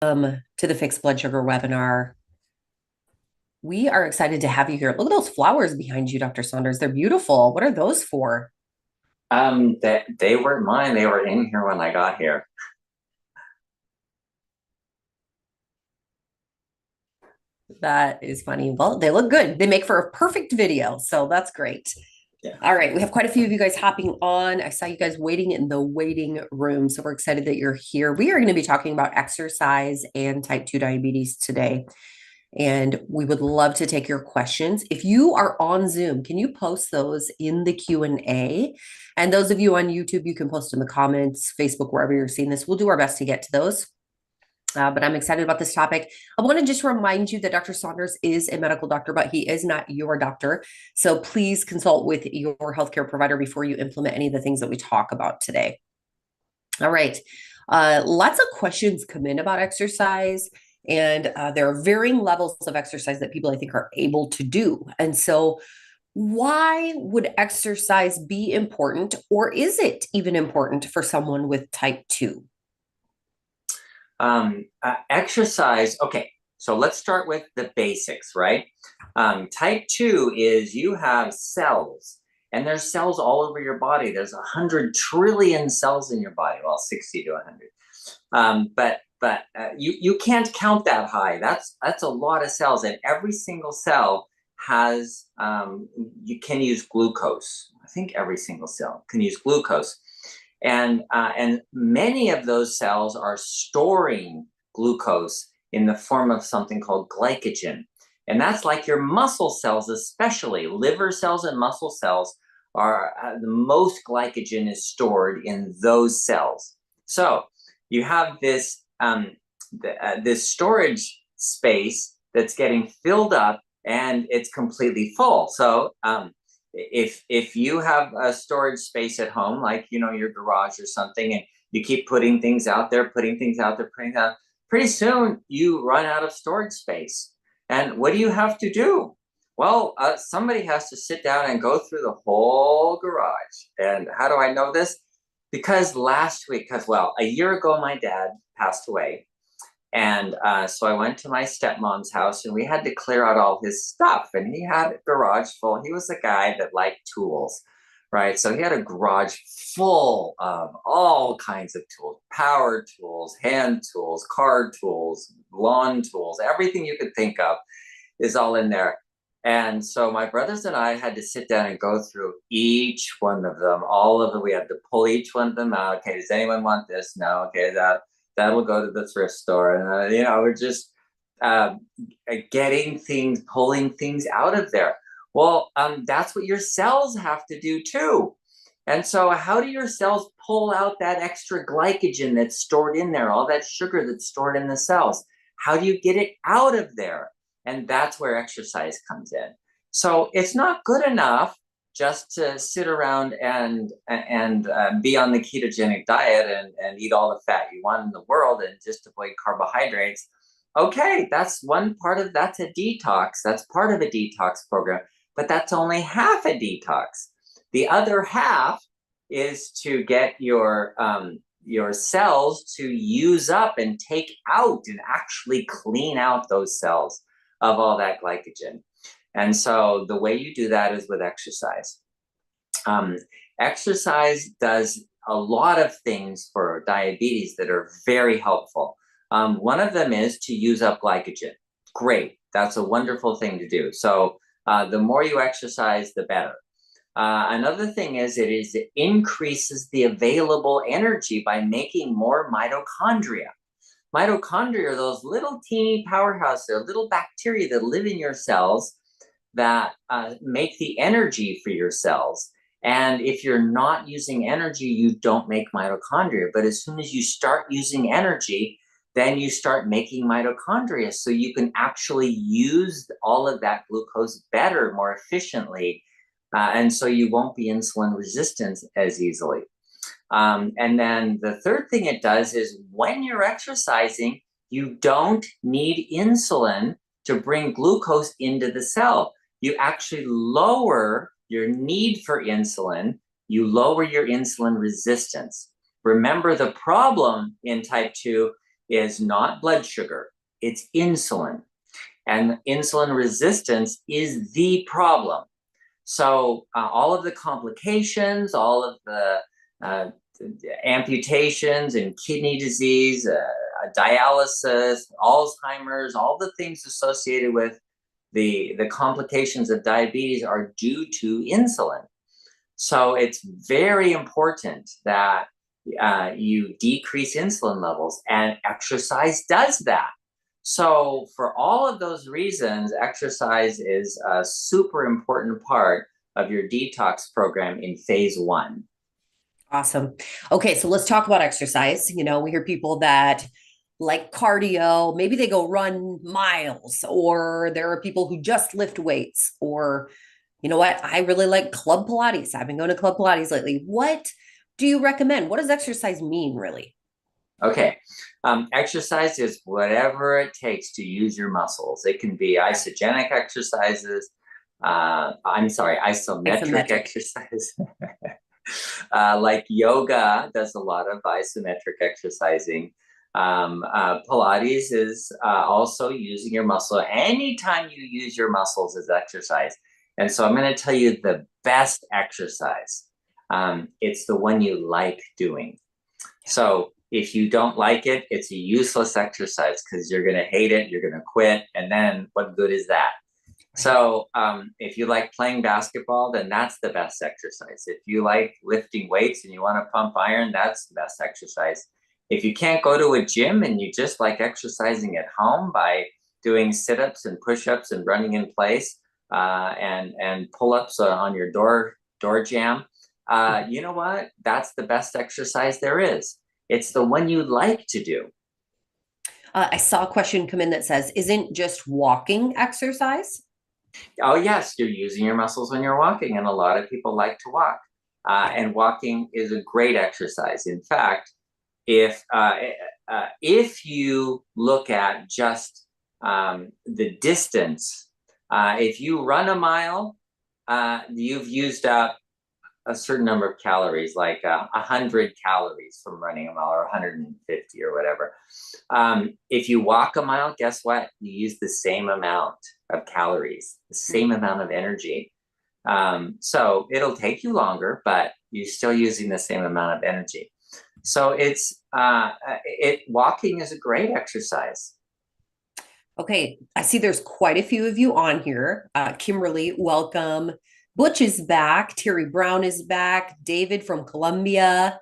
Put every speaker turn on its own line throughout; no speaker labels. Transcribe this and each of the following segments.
To the Fixed Blood Sugar webinar. We are excited to have you here. Look at those flowers behind you, Dr. Saunders. They're beautiful. What are those for?
They weren't mine. They were in here when I got here.
That is funny. Well, they look good. They make for a perfect video, so that's great.
Yeah.
All right, we have quite a few of you guys hopping on. I saw you guys waiting in the waiting room, so we're excited that you're here. We are going to be talking about exercise and type 2 diabetes today. And we would love to take your questions. If you are on Zoom, can you post those in the Q&A? And those of you on YouTube, you can post in the comments, Facebook, wherever you're seeing this. We'll do our best to get to those. But I'm excited about this topic. I want to just remind you that Dr. Saunders is a medical doctor, but he is not your doctor. So please consult with your healthcare provider before you implement any of the things that we talk about today. All right. Lots of questions come in about exercise, and there are varying levels of exercise that people, I think, are able to do. And so, why would exercise be important, or is it even important for someone with type 2?
Exercise. Okay, so let's start with the basics, right? Type 2 is you have cells, and there's cells all over your body. There's 100 trillion cells in your body. Well, 60 to 100. But you can't count that high. That's a lot of cells, and every single cell has you can use glucose. I think every single cell can use glucose, and many of those cells are storing glucose in the form of something called glycogen, and that's like your muscle cells, especially liver cells and muscle cells. Are the most glycogen is stored in those cells. So you have this storage space that's getting filled up, and it's completely full. So if you have a storage space at home, like your garage or something, and you keep putting things out there, pretty soon you run out of storage space. And what do you have to do? Well, somebody has to sit down and go through the whole garage. And how do I know this? Because a year ago, my dad passed away. And so I went to my stepmom's house, and we had to clear out all his stuff. And he had a garage full. He was a guy that liked tools, right? So he had a garage full of all kinds of tools: power tools, hand tools, car tools, lawn tools, everything you could think of is all in there. And so my brothers and I had to sit down and go through each one of them, all of them. We had to pull each one of them out. Okay, does anyone want this? No. Okay, that'll go to the thrift store. And we're just uh, pulling things out of there. Well, that's what your cells have to do too. And so, how do your cells pull out that extra glycogen that's stored in there, all that sugar that's stored in the cells? How do you get it out of there? And that's where exercise comes in. So it's not good enough just to sit around and be on the ketogenic diet and eat all the fat you want in the world and just avoid carbohydrates. Okay, that's a detox. That's part of a detox program, but that's only half a detox. The other half is to get your cells to use up and take out and actually clean out those cells of all that glycogen. And so the way you do that is with exercise. Exercise does a lot of things for diabetes that are very helpful. One of them is to use up glycogen. Great. That's a wonderful thing to do. So the more you exercise, the better. Another thing is it increases the available energy by making more mitochondria. Mitochondria are those little teeny powerhouses. They're little bacteria that live in your cells that make the energy for your cells. And if you're not using energy, you don't make mitochondria. But as soon as you start using energy, then you start making mitochondria. So you can actually use all of that glucose better, more efficiently. And so you won't be insulin resistant as easily. And then the third thing it does is when you're exercising, you don't need insulin to bring glucose into the cell. You actually lower your need for insulin. You lower your insulin resistance. Remember, the problem in type 2 is not blood sugar, it's insulin. And insulin resistance is the problem. So all of the complications, all of the uh, amputations and kidney disease, dialysis, Alzheimer's, all the things associated with the complications of diabetes are due to insulin. So it's very important that you decrease insulin levels, and exercise does that. So, for all of those reasons, exercise is a super important part of your detox program in phase one.
Awesome. Okay, so let's talk about exercise. We hear people that like cardio, maybe they go run miles, or there are people who just lift weights, or you know what? I really like Club Pilates. I've been going to Club Pilates lately. What do you recommend? What does exercise mean, really?
Okay, exercise is whatever it takes to use your muscles. It can be isogenic exercises. I'm sorry, isometric
Isometric.
exercise. Like yoga does a lot of isometric exercising. Pilates is also using your muscle. Anytime you use your muscles is exercise. And so I'm going to tell you the best exercise. It's the one you like doing. So if you don't like it, it's a useless exercise because you're going to hate it, you're going to quit, and then what good is that? So if you like playing basketball, then that's the best exercise. If you like lifting weights and you want to pump iron, that's the best exercise. If you can't go to a gym and you just like exercising at home by doing sit-ups and push-ups and running in place and pull-ups on your door jamb, you know what? That's the best exercise there is. It's the one you like to do.
I saw a question come in that says, isn't just walking exercise?
Oh, yes, you're using your muscles when you're walking, and a lot of people like to walk. And walking is a great exercise. In fact, if you look at just the distance, if you run a mile, you've used up a certain number of calories, like 100 calories from running a mile, or 150 or whatever. If you walk a mile, guess what? You use the same amount of calories, the same amount of energy. So it'll take you longer, but you're still using the same amount of energy. So walking is a great exercise.
Okay, I see there's quite a few of you on here. Kimberly, welcome. Butch is back. Terry Brown is back. David from Columbia.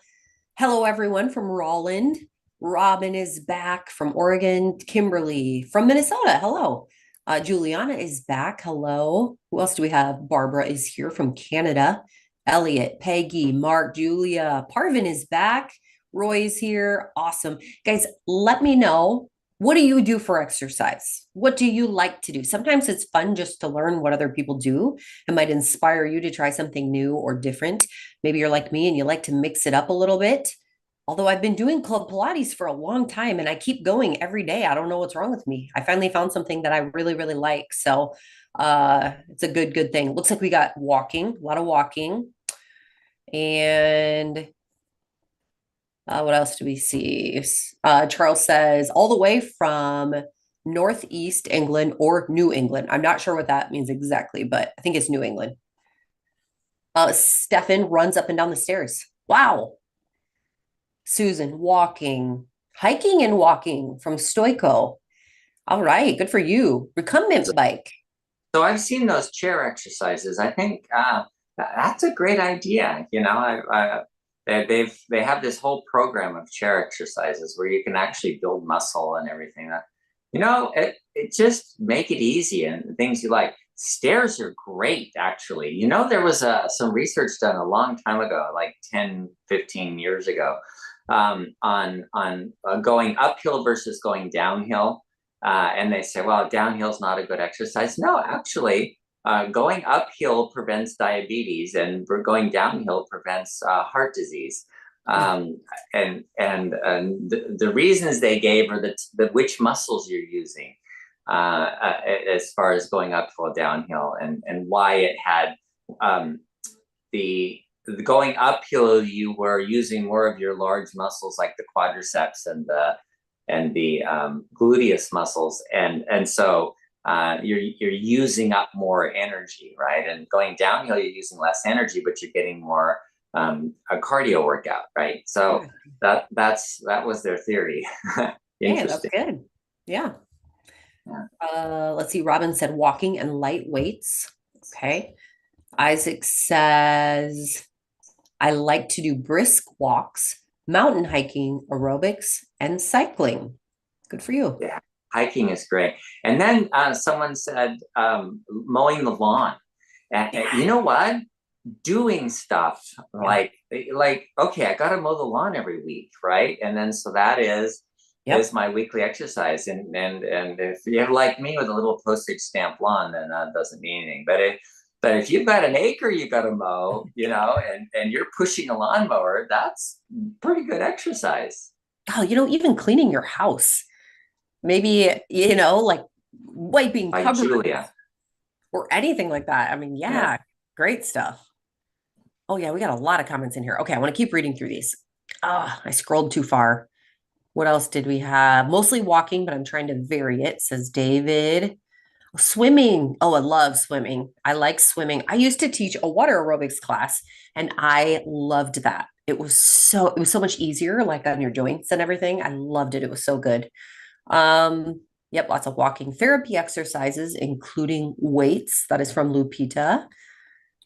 Hello, everyone from Rolland. Robin is back from Oregon. Kimberly from Minnesota. Hello. Juliana is back. Hello. Who else do we have? Barbara is here from Canada. Elliot, Peggy, Mark, Julia. Parvin is back. Roy is here. Awesome. Guys, let me know, what do you do for exercise? What do you like to do? Sometimes it's fun just to learn what other people do. It might inspire you to try something new or different. Maybe you're like me and you like to mix it up a little bit. Although I've been doing Club Pilates for a long time and I keep going every day. I don't know what's wrong with me. I finally found something that I really, really like. So it's a good thing. Looks like we got walking, a lot of walking. And what else do we see? Charles says all the way from Northeast England or New England. I'm not sure what that means exactly, but I think it's New England. Stefan runs up and down the stairs. Wow. Susan, walking, hiking and walking from Stoico. All right, good for you. Recumbent bike.
So I've seen those chair exercises. I think that's a great idea. They have this whole program of chair exercises where you can actually build muscle and everything. It just make it easy and things you like. Stairs are great, actually. There was some research done a long time ago, like 10, 15 years ago, on going uphill versus going downhill. And they say, well, downhill is not a good exercise. No, actually, going uphill prevents diabetes, and going downhill prevents heart disease. And the reasons they gave are which muscles you're using as far as going uphill or downhill, and why it had the going uphill, you were using more of your large muscles like the quadriceps and the gluteus muscles, and so you're using up more energy, right? And going downhill, you're using less energy, but you're getting more a cardio workout, right? So that was their theory.
Yeah, that's
Interesting.
good. Yeah.
Yeah.
Let's see. Robin said walking and light weights. Okay. Isaac says, I like to do brisk walks, mountain hiking, aerobics, and cycling. Good for you.
Yeah, hiking is great. And then someone said mowing the lawn. You know what? Doing stuff
Yeah.
like okay, I got to mow the lawn every week, right? And then so that is
Yep.
my weekly exercise. And if you're like me with a little postage stamp lawn, then that doesn't mean anything. But if you've got an acre you got to mow, and you're pushing a lawnmower, that's pretty good exercise.
Oh, even cleaning your house, maybe, like wiping
Like
cupboards
Julia.
or anything like that. I mean,
Yeah.
yeah, great stuff. Oh, yeah, we got a lot of comments in here. Okay, I want to keep reading through these. I scrolled too far. What else did we have? Mostly walking, but I'm trying to vary it, says David. Swimming. Oh, I love swimming. I like swimming. I used to teach a water aerobics class and I loved that. It was so much easier, like on your joints and everything. I loved it. It was so good. Yep, lots of walking therapy exercises, including weights. That is from Lupita.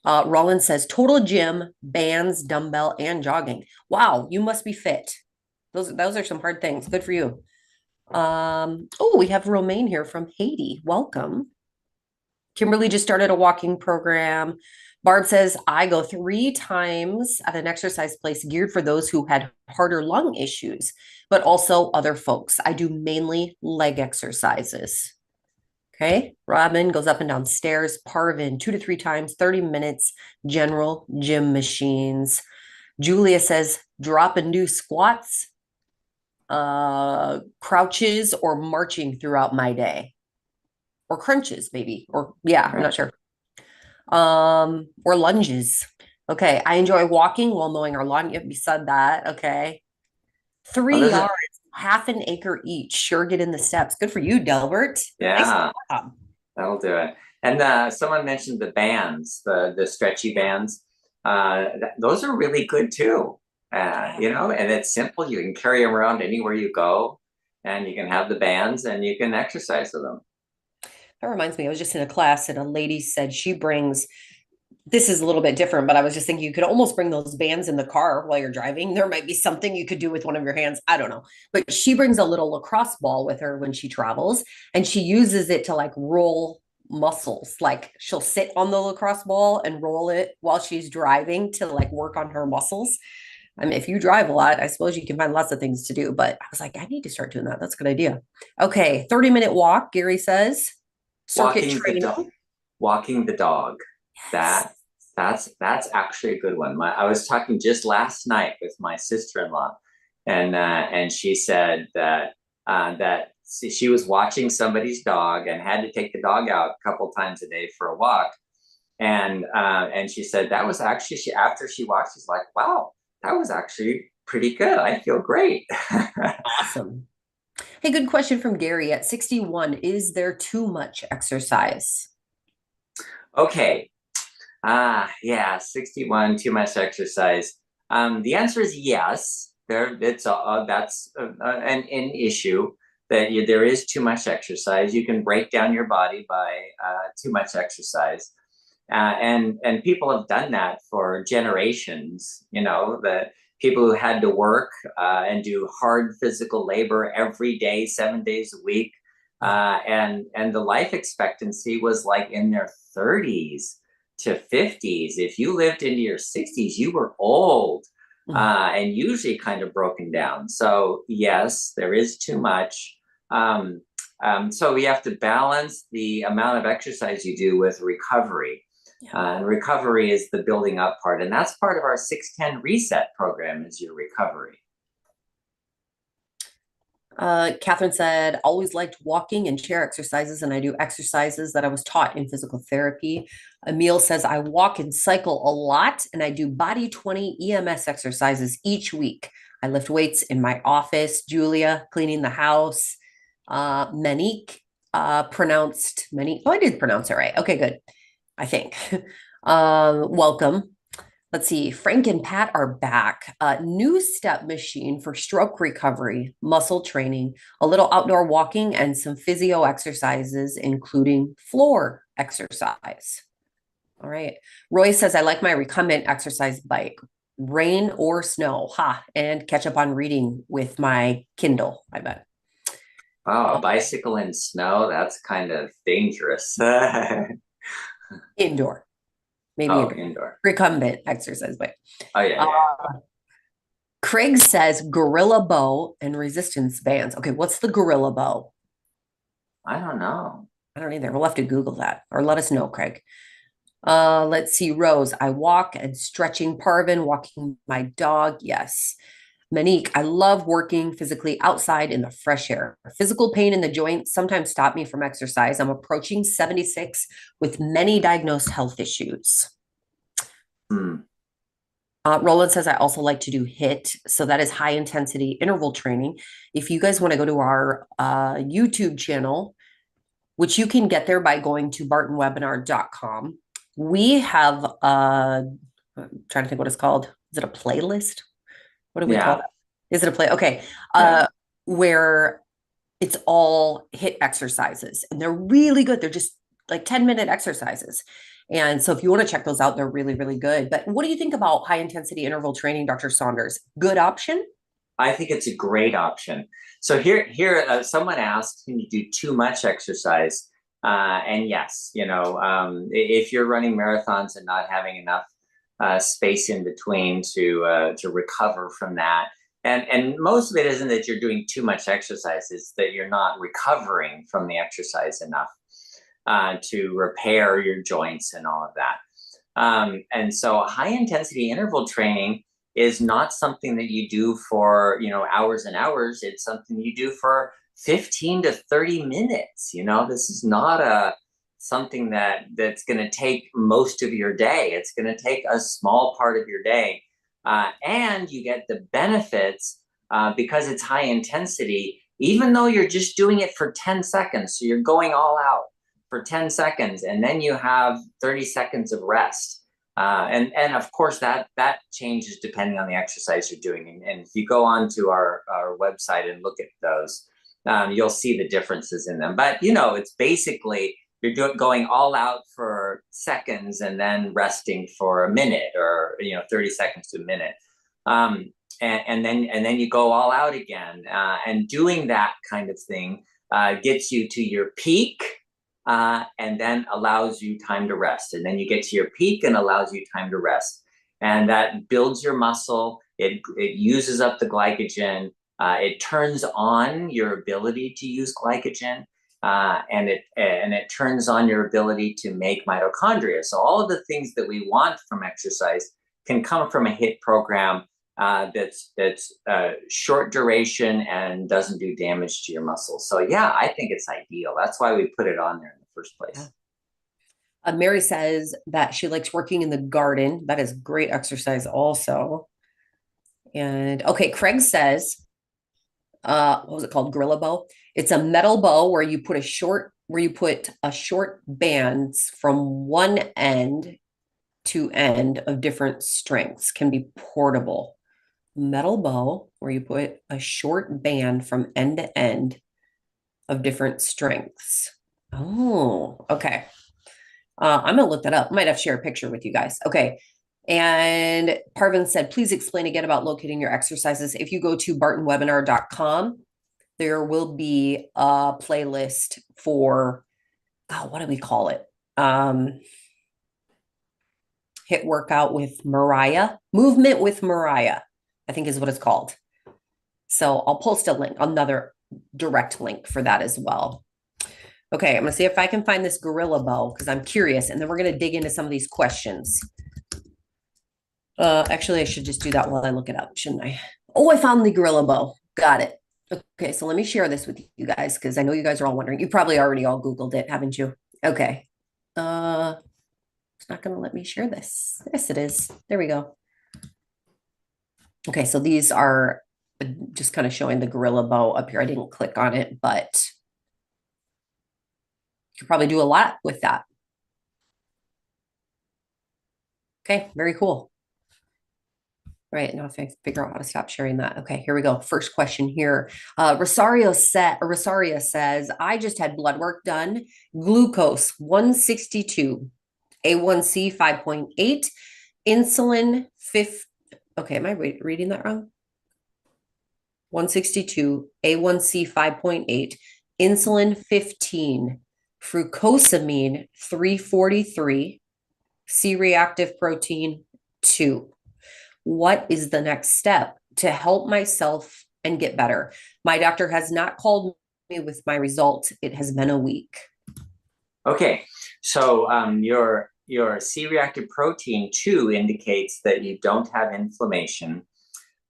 Roland says total gym, bands, dumbbell, and jogging. Wow, you must be fit. Those are some hard things. Good for you. Oh, we have Romaine here from Haiti. Welcome. Kimberly just started a walking program. Barb says, I go 3 times at an exercise place geared for those who had harder lung issues, but also other folks. I do mainly leg exercises. Okay. Robin goes up and down stairs. Parvin, 2 to 3 times, 30 minutes, general gym machines. Julia says, drop and do squats, crouches, or marching throughout my day, or crunches, maybe, or yeah, I'm
Right.
not sure. Or lunges. Okay. I enjoy walking while mowing our lawn. Yep, you said that. Okay.
Well,
3 yards, half an acre each. Sure, get in the steps. Good for you, Delbert. Nice
yeah.
job.
That'll do it. And someone mentioned the bands, the stretchy bands. Those are really good too. And it's simple. You can carry them around anywhere you go, and you can have the bands, and you can exercise with them.
That reminds me, I was just in a class and a lady said she brings, this is a little bit different, but I was just thinking you could almost bring those bands in the car while you're driving. There might be something you could do with one of your hands. I don't know. But she brings a little lacrosse ball with her when she travels and she uses it to like roll muscles. Like she'll sit on the lacrosse ball and roll it while she's driving to like work on her muscles. I mean, if you drive a lot, I suppose you can find lots of things to do. But I was like, I need to start doing that. That's a good idea. Okay, 30-minute walk, Gary says. Circuit
Walking the dog.
training.
Walking the dog.
Yes.
That's actually a good one. I was talking just last night with my sister-in-law, and she said that she was watching somebody's dog and had to take the dog out a couple times a day for a walk, and she said that was actually after she walked, she's like, wow, that was actually pretty good. I feel great.
Awesome. Hey, good question from Gary at 61. Is there too much exercise?
Okay. Yeah, 61, too much exercise. The answer is yes. That's an issue that there is too much exercise. You can break down your body by too much exercise. And people have done that for generations. The people who had to work and do hard physical labor every day, 7 days a week, and the life expectancy was like in their 30s to 50s. If you lived into your 60s, you were old and usually kind of broken down. So yes, there is too much. So we have to balance the amount of exercise you do with recovery. And recovery is the building up part. And that's part of our 610 reset program is your recovery.
Catherine said, always liked walking and chair exercises, and I do exercises that I was taught in physical therapy. Emil says, I walk and cycle a lot, and I do body 20 EMS exercises each week. I lift weights in my office. Julia, cleaning the house. Monique, pronounced Monique. Oh, I did pronounce it right. Okay, good. I think. Welcome. Let's see. Frank and Pat are back. New step machine for stroke recovery, muscle training, a little outdoor walking, and some physio exercises, including floor exercise. All right. Roy says, I like my recumbent exercise bike, rain or snow. Ha. And catch up on reading with my Kindle, I bet.
Oh, a bicycle in snow, that's kind of dangerous.
Indoor, maybe
Oh,
indoor.
indoor.
Recumbent exercise bike.
Oh, yeah,
Uh,
yeah.
Craig says gorilla bow and resistance bands. Okay, what's the gorilla bow?
I don't know.
I don't either. We'll have to Google that or let us know, Craig. Let's see, Rose. I walk and stretching Parvin, walking my dog. Yes. Monique, I love working physically outside in the fresh air. Physical pain in the joints sometimes stop me from exercise. I'm approaching 76 with many diagnosed health issues.
Hmm.
Roland says, I also like to do HIT. So that is high intensity interval training. If you guys want to go to our YouTube channel, which you can get there by going to bartonwebinar.com, we have, I'm trying to think what it's called. Is it a playlist? What do we call
Yeah,
it? Is it a play? Okay.
yeah.
Where it's all HIT exercises and they're really good. They're just like 10-minute exercises. And so if you want to check those out, they're really, really good. But what do you think about high intensity interval training, Dr. Saunders? Good option?
I think it's a great option. So here, someone asked, can you do too much exercise? And yes, if you're running marathons and not having enough space in between to recover from that, and most of it isn't that you're doing too much exercise; it's that you're not recovering from the exercise enough to repair your joints and all of that. And so, high intensity interval training is not something that you do for hours and hours. It's something you do for 15 to 30 minutes. This is not a something that's going to take most of your day. It's going to take a small part of your day, and you get the benefits because it's high intensity. Even though you're just doing it for 10 seconds, so you're going all out for 10 seconds, and then you have 30 seconds of rest. And of course that changes depending on the exercise you're doing. And if you go on to our website and look at those, you'll see the differences in them. But it's basically you're going all out for seconds and then resting for a minute or 30 seconds to a minute. And then you go all out again. And doing that kind of thing gets you to your peak. And then allows you time to rest. And then you get to your peak and allows you time to rest. And that builds your muscle. It uses up the glycogen. It turns on your ability to use glycogen. And it turns on your ability to make mitochondria. So all of the things that we want from exercise can come from a HIT program that's short duration and doesn't do damage to your muscles. So yeah, I think it's ideal. That's why we put it on there in the first place.
Mary says that she likes working in the garden. That is great exercise also. And okay, Craig says, what was it called? Gorilla bow. It's a metal bow where you put a short bands from one end to end of different strengths, can be portable. Metal bow where you put a short band from end to end of different strengths. Oh, okay. I'm gonna look that up. Might have to share a picture with you guys. Okay. And Parvin said, please explain again about locating your exercises. If you go to bartonwebinar.com, there will be a playlist for, oh, what do we call it? HIT workout with Mariah, movement with Mariah, I think is what it's called. So I'll post a link, another direct link for that as well. Okay, I'm gonna see if I can find this gorilla bow because I'm curious, and then we're gonna dig into some of these questions. Actually, I should just do that while I look it up, shouldn't I? Oh, I found the gorilla bow. Got it. Okay, so let me share this with you guys because I know you guys are all wondering. You probably already all Googled it, haven't you? Okay. It's not gonna let me share this. Yes, it is. There we go. Okay, so these are just kind of showing the gorilla bow up here. I didn't click on it, but you could probably do a lot with that. Okay, very cool. Right now, if I figure out how to stop sharing that. Okay, here we go. First question here. Rosaria says, I just had blood work done. Glucose 162, A1C 5.8, insulin 5. Okay, am I reading that wrong? 162, A1C 5.8, insulin 15, frucosamine 343, C-reactive protein 2. What is the next step to help myself and get better? My doctor has not called me with my result. It has been a week.
Okay, so your C-reactive protein 2 indicates that you don't have inflammation.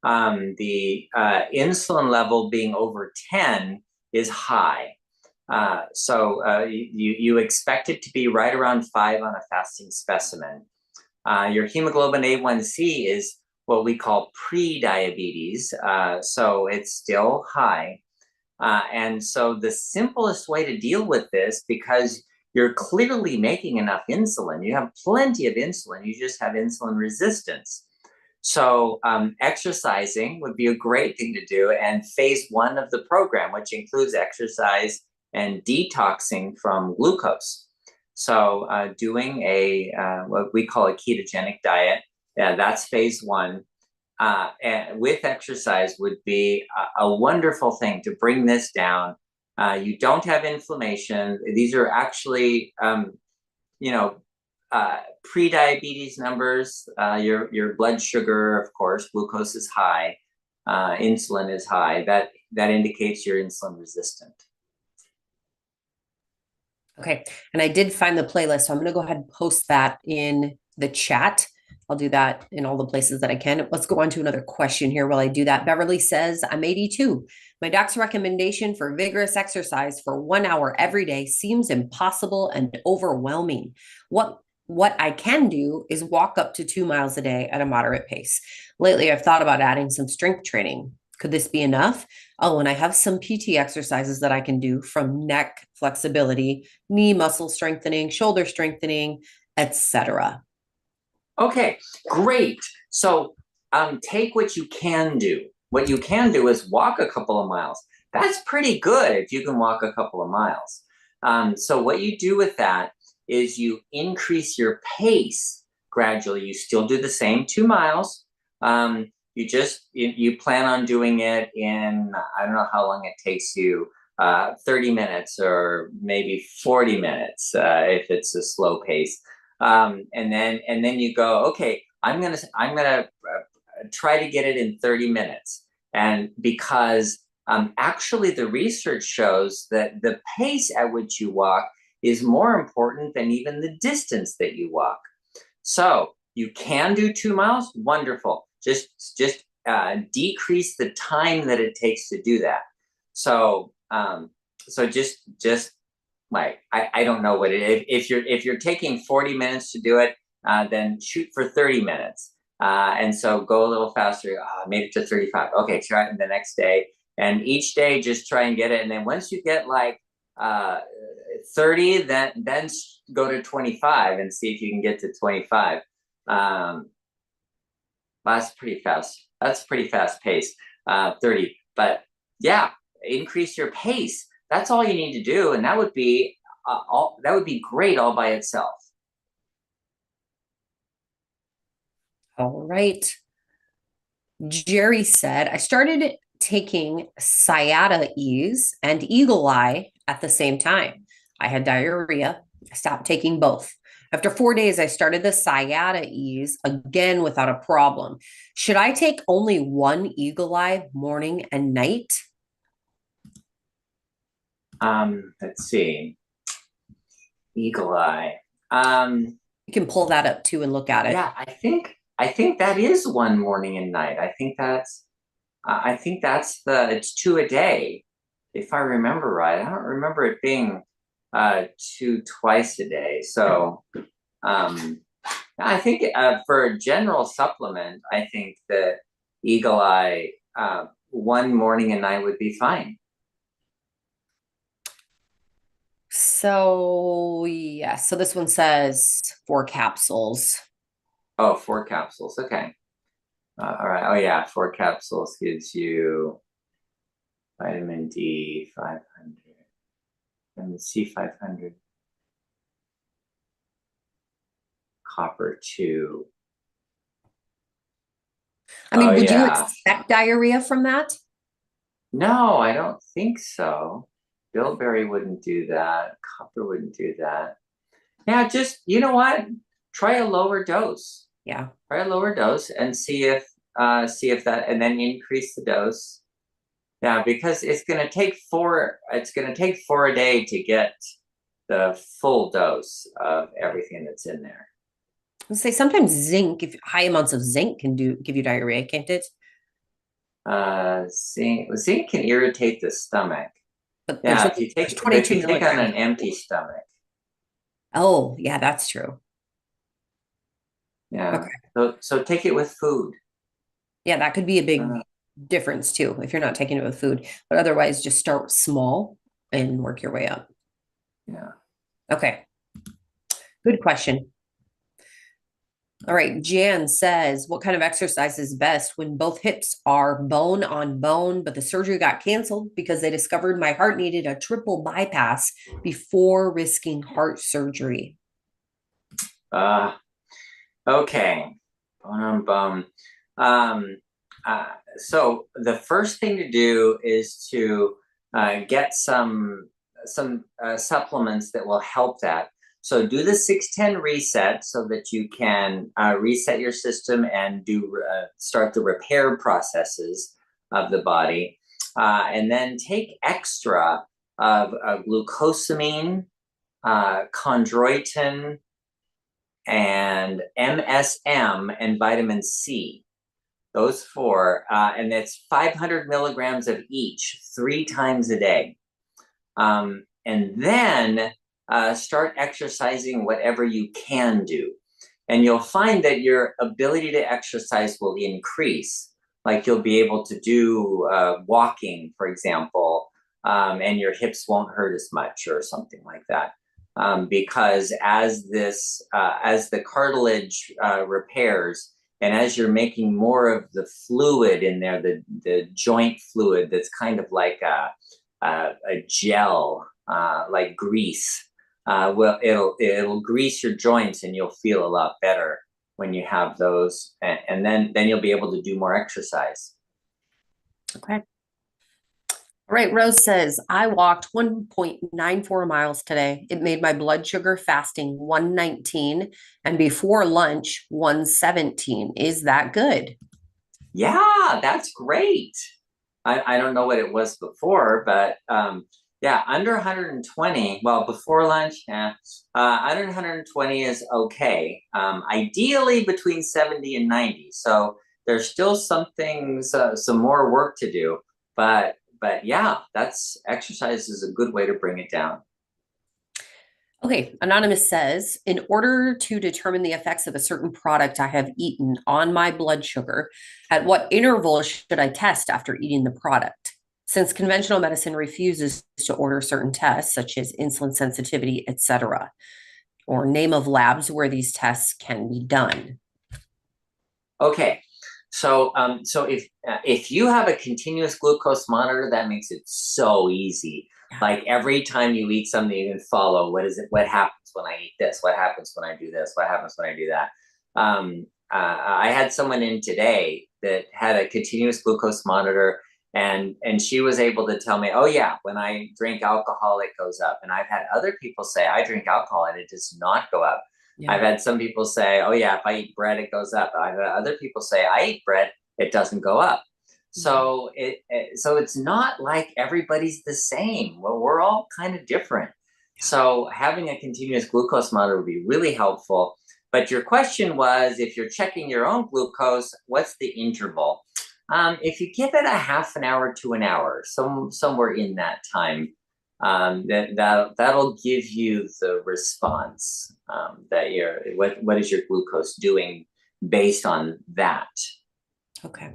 The insulin level being over 10 is high. So you expect it to be right around 5 on a fasting specimen. Your hemoglobin A1C is what we call pre-diabetes, so it's still high. And so the simplest way to deal with this, because you're clearly making enough insulin, you have plenty of insulin, you just have insulin resistance. So exercising would be a great thing to do. And phase 1 of the program, which includes exercise and detoxing from glucose. So doing what we call a ketogenic diet, that's phase 1. And with exercise would be a wonderful thing to bring this down. You don't have inflammation. These are actually, pre-diabetes numbers. Your blood sugar, of course, glucose is high, insulin is high. That indicates you're insulin resistant.
Okay, and I did find the playlist, so I'm going to go ahead and post that in the chat. I'll do that in all the places that I can. Let's go on to another question here while I do that. Beverly says, I'm 82. My doc's recommendation for vigorous exercise for 1 hour every day seems impossible and overwhelming. What I can do is walk up to 2 miles a day at a moderate pace. Lately, I've thought about adding some strength training. Could this be enough? Oh, and I have some PT exercises that I can do, from neck flexibility, knee muscle strengthening, shoulder strengthening, etc.
Okay, great. So take what you can do. What you can do is walk a couple of miles. That's pretty good if you can walk a couple of miles. So what you do with that is you increase your pace gradually. You still do the same 2 miles. You plan on doing it in, I don't know how long it takes you, 30 minutes or maybe 40 minutes if it's a slow pace. And then you go, okay, I'm gonna try to get it in 30 minutes. And because actually the research shows that the pace at which you walk is more important than even the distance that you walk. So you can do 2 miles, wonderful. Just decrease the time that it takes to do that. So just like, I don't know what it is. If you're taking 40 minutes to do it, then shoot for 30 minutes. And so go a little faster. Made it to 35. Okay, try it the next day. And each day just try and get it. And then once you get like 30, then go to 25 and see if you can get to 25. That's pretty fast. That's pretty fast pace, 30. But yeah, increase your pace. That's all you need to do, and that would be great all by itself.
All right. Jerry said, I started taking Ciata Ease and Eagle Eye at the same time. I had diarrhea. I stopped taking both. After 4 days, I started the Ciata Ease again without a problem. Should I take only one Eagle Eye morning and night?
Let's see. Eagle Eye.
You can pull that up too and look at it.
Yeah, I think that is one morning and night. I think that's it's 2 a day, if I remember right. I don't remember it being 2 twice a day. So I think for a general supplement, I think that Eagle Eye one morning and night would be fine.
So, yeah, so this one says 4 capsules.
Oh, 4 capsules. Okay. All right. Oh, yeah. 4 capsules gives you vitamin D 500, vitamin C 500, copper 2.
I
Oh,
mean, would you
yeah.
expect diarrhea from that?
No, I don't think so. Bilberry wouldn't do that. Copper wouldn't do that. Yeah, just, you know what? Try a lower dose.
Yeah.
Try a lower dose and see if that, and then increase the dose. Yeah, because it's gonna take 4 a day to get the full dose of everything that's in there.
Let's say sometimes zinc, if high amounts of zinc can give you diarrhea, can't it?
Zinc can irritate the stomach.
But
Yeah,
there's
if
22
you take on
milligrams.
an empty stomach.
Oh, yeah, that's true.
Yeah.
Okay.
So take it with food.
Yeah, that could be a big
Uh,
difference too if you're not taking it with food. But otherwise, just start small and work your way up.
yeah.
Okay. Good question. All right. Jan says, what kind of exercise is best when both hips are bone on bone, but the surgery got canceled because they discovered my heart needed a triple bypass before risking heart surgery?
Uh, okay. Bone on bone. Um, so the first thing to do is to get some supplements that will help that. So do the 610 reset so that you can reset your system and do start the repair processes of the body, and then take extra of glucosamine, chondroitin, and MSM and vitamin C. Those four, and it's 500 milligrams of each 3 times a day. And then start exercising whatever you can do. And you'll find that your ability to exercise will increase. Like you'll be able to do walking, for example, and your hips won't hurt as much or something like that. Because as the cartilage repairs, and as you're making more of the fluid in there, the joint fluid that's kind of like a gel, like grease. Well, it'll grease your joints, and you'll feel a lot better when you have those, and then you'll be able to do more exercise.
Okay. All right. Rose says, I walked 1.94 miles today. It made my blood sugar fasting 119 and before lunch 117. Is that good?
Yeah, that's great. I don't know what it was before, but yeah, under 120. Well, before lunch, yeah, under 120 is okay. Ideally between 70 and 90. So there's still some more work to do, but yeah, that's exercise is a good way to bring it down.
Okay, Anonymous says, in order to determine the effects of a certain product I have eaten on my blood sugar, at what interval should I test after eating the product? Since conventional medicine refuses to order certain tests, such as insulin sensitivity, etc., or name of labs where these tests can be done.
Okay. So if you have a continuous glucose monitor, that makes it so easy. Like every time you eat something, you can follow what is it, what happens when I eat this, what happens when I do this, what happens when I do that. I had someone in today that had a continuous glucose monitor, and she was able to tell me, oh yeah, when I drink alcohol, it goes up. And I've had other people say, I drink alcohol and it does not go up.
Yeah.
I've had some people say, oh yeah, if I eat bread, it goes up. I've had other people say, I eat bread, it doesn't go up. So so it's not like everybody's the same. Well, we're all kind of different. So having a continuous glucose monitor would be really helpful. But your question was, if you're checking your own glucose, what's the interval? If you give it a half an hour to an hour, somewhere in that time, that'll give you the response, that what is your glucose doing based on that.
Okay.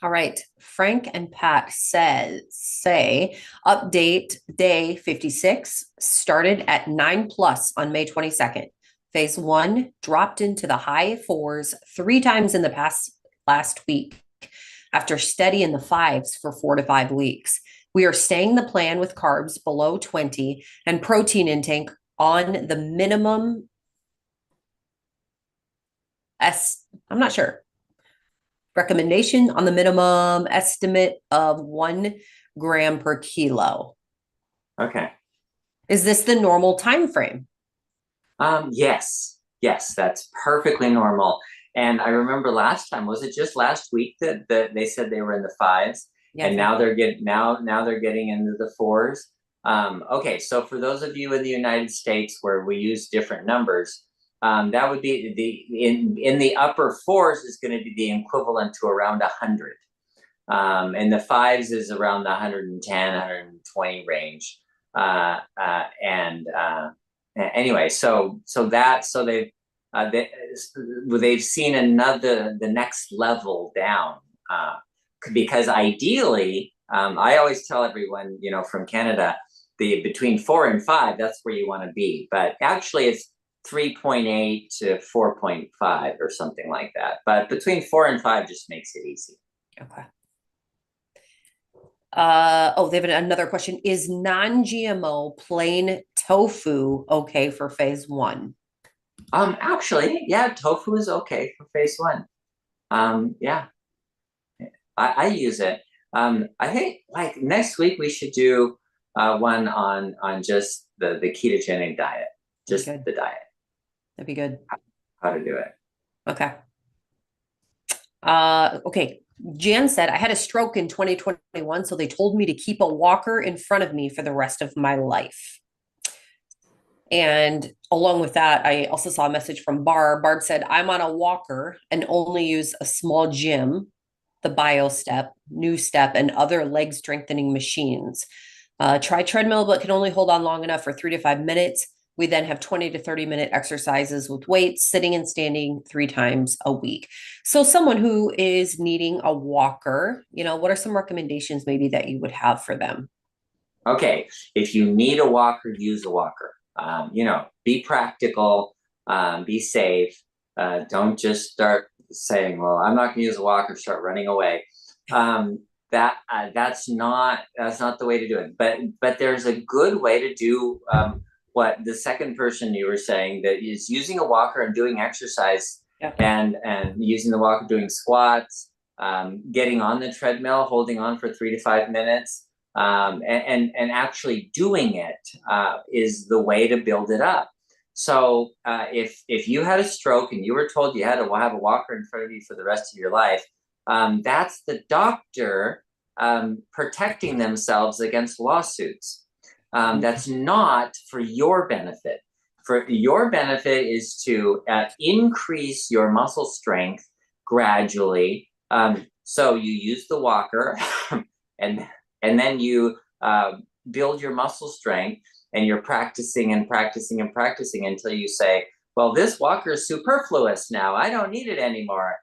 All right. Frank and Pat say update day 56 started at 9 plus on May 22nd. Phase one dropped into the high fours 3 times in the past last week after steady in the fives for 4 to 5 weeks. We are staying the plan with carbs below 20 and protein intake on the minimum I'm not sure. Recommendation on the minimum estimate of 1 gram per kilo.
Okay.
Is this the normal time frame?
Yes, that's perfectly normal. And I remember last time, was it just last week that they said they were in the fives,
Yeah,
and now they're getting into the fours. Okay, so for those of you in the United States where we use different numbers, that would be in the upper fours is going to be the equivalent to around 100. And the fives is around the 110, 120 range. And anyway, so they've seen the next level down, because ideally, I always tell everyone, from Canada, between 4 and 5, that's where you want to be, but actually it's 3.8 to 4.5 or something like that, but between 4 and 5 just makes it easy.
Okay. They have another question. Is non-GMO plain tofu okay for phase one?
Actually, yeah, tofu is okay for phase one. Yeah, I use it. I think like next week we should do one on just the ketogenic diet, just the diet.
That'd be good.
How to do it.
Okay. Okay. Jan said, I had a stroke in 2021, so they told me to keep a walker in front of me for the rest of my life. And along with that, I also saw a message from Barb. Barb said, I'm on a walker and only use a small gym, the BioStep, New Step, and other leg strengthening machines. Try treadmill, but can only hold on long enough for 3 to 5 minutes. We then have 20 to 30-minute exercises with weights, sitting and standing 3 times a week. So someone who is needing a walker, what are some recommendations maybe that you would have for them?
Okay, if you need a walker, use a walker. Be practical, be safe. Don't just start saying, well, I'm not going to use a walker, start running away. That's not the way to do it. But there's a good way to do what the second person you were saying, that is using a walker and doing exercise. Yep. and using the walker, doing squats, getting on the treadmill, holding on for 3 to 5 minutes. And actually doing it is the way to build it up. So if you had a stroke and you were told you had to have a walker in front of you for the rest of your life, that's the doctor protecting themselves against lawsuits. That's not for your benefit. For your benefit is to increase your muscle strength gradually. So you use the walker and then you build your muscle strength, and you're practicing and practicing and practicing until you say, well, this walker is superfluous now. I don't need it anymore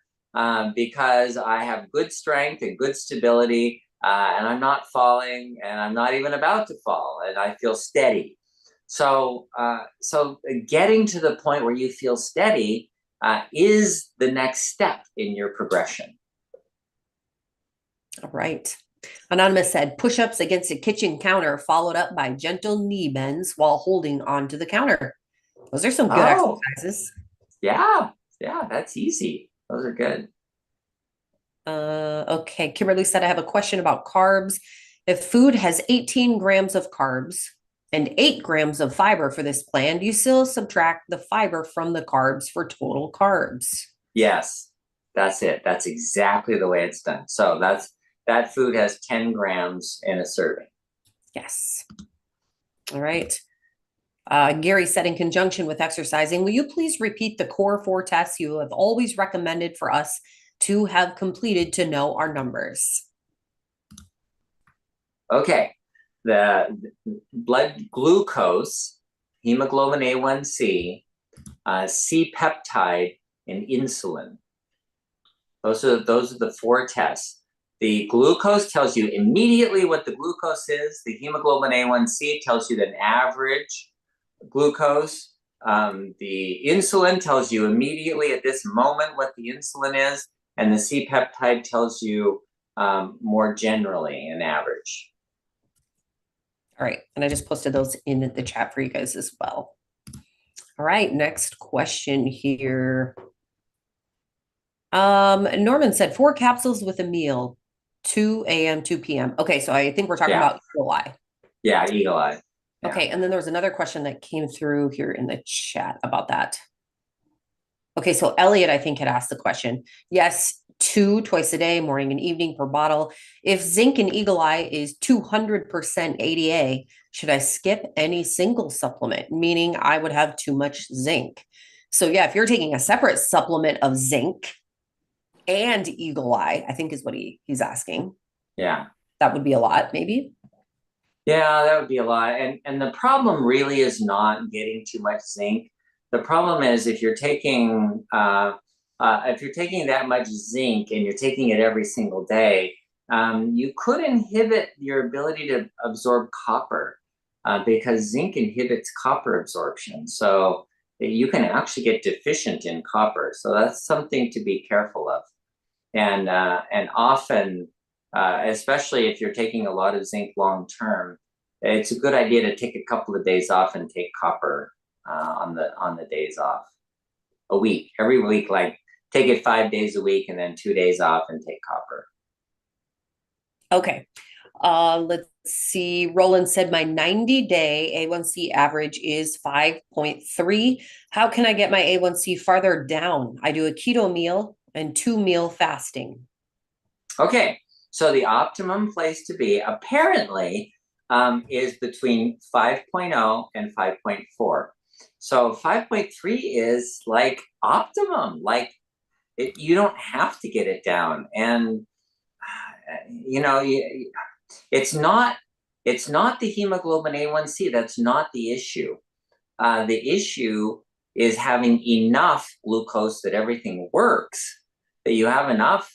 because I have good strength and good stability, and I'm not falling, and I'm not even about to fall, and I feel steady. So getting to the point where you feel steady is the next step in your progression.
All right. Anonymous said, push-ups against a kitchen counter followed up by gentle knee bends while holding onto the counter. Those are some good exercises.
Yeah, that's easy. Those are good.
Okay. Kimberly said, I have a question about carbs. If food has 18 grams of carbs and 8 grams of fiber for this plan, do you still subtract the fiber from the carbs for total carbs?
Yes, that's it. That's exactly the way it's done. So that food has 10 grams in a serving.
Yes. All right. Gary said, in conjunction with exercising, will you please repeat the core 4 tests you have always recommended for us to have completed to know our numbers?
Okay. The blood glucose, hemoglobin A1C, C-peptide, and insulin. Those are the 4 tests. The glucose tells you immediately what the glucose is. The hemoglobin A1C tells you the average glucose. The insulin tells you immediately at this moment what the insulin is, and the C-peptide tells you more generally an average.
All right, and I just posted those in the chat for you guys as well. All right, next question here. Norman said 4 capsules with a meal, 2 a.m., 2 p.m. Okay, so I think we're talking about eagle eye.
Yeah, eagle eye. Yeah.
Okay, and then there was another question that came through here in the chat about that. Okay, so Elliot, I think, had asked the question. Yes, 2 twice a day, morning and evening per bottle. If zinc in eagle eye is 200% ADA, should I skip any single supplement? Meaning I would have too much zinc. So yeah, if you're taking a separate supplement of zinc and eagle eye, I think is what he's asking.
Yeah.
That would be a lot, maybe.
Yeah, that would be a lot. And the problem really is not getting too much zinc. The problem is if you're taking that much zinc and you're taking it every single day, you could inhibit your ability to absorb copper because zinc inhibits copper absorption. So you can actually get deficient in copper. So that's something to be careful of. And often, especially if you're taking a lot of zinc long term, it's a good idea to take a couple of days off and take copper on the days off. A week, every week, like take it 5 days a week and then 2 days off and take copper.
Okay. Let's see. Roland said my 90-day A1C average is 5.3. How can I get my A1C farther down? I do a keto meal and 2 meal fasting. Okay.
So the optimum place to be apparently is between 5.0 and 5.4. So 5.3 is like optimum, like you don't have to get it down. And, it's not the hemoglobin A1C. That's not the issue. The issue is having enough glucose that everything works, that you have enough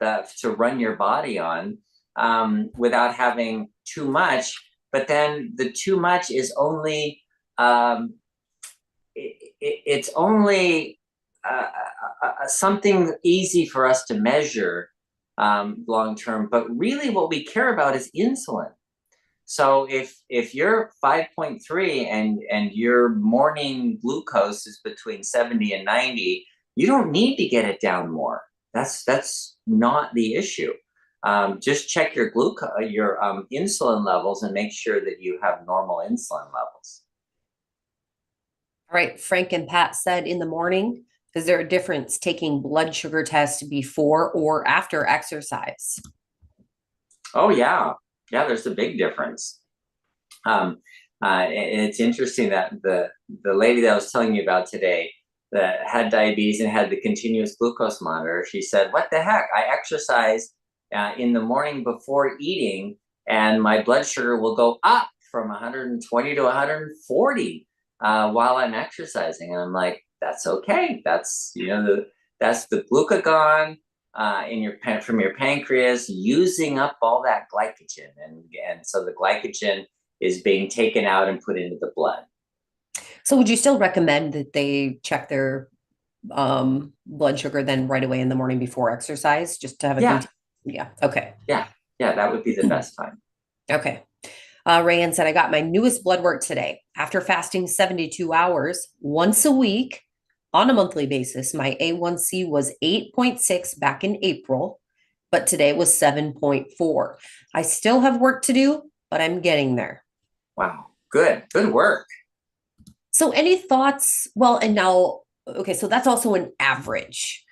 to run your body on without having too much. But then the too much is only, it's only something easy for us to measure long term. But really what we care about is insulin. So if you're 5.3 and your morning glucose is between 70 and 90, you don't need to get it down more. That's not the issue. Just check your insulin levels and make sure that you have normal insulin levels.
All right, Frank and Pat said in the morning, is there a difference taking blood sugar test before or after exercise?
Oh yeah, there's a big difference. It's interesting that the lady that I was telling you about today that had diabetes and had the continuous glucose monitor, she said, what the heck, I exercise in the morning before eating and my blood sugar will go up from 120 to 140 while I'm exercising. And I'm like, that's okay. That's, that's the glucagon from your pancreas using up all that glycogen. And so the glycogen is being taken out and put into the blood.
So would you still recommend that they check their blood sugar then right away in the morning before exercise, just to have a okay.
Yeah, that would be the best time.
Okay. Rayanne said, I got my newest blood work today. After fasting 72 hours, once a week on a monthly basis, my A1C was 8.6 back in April, but today was 7.4. I still have work to do, but I'm getting there.
Wow. Good work.
So any thoughts? Well, and now, okay, so that's also an average.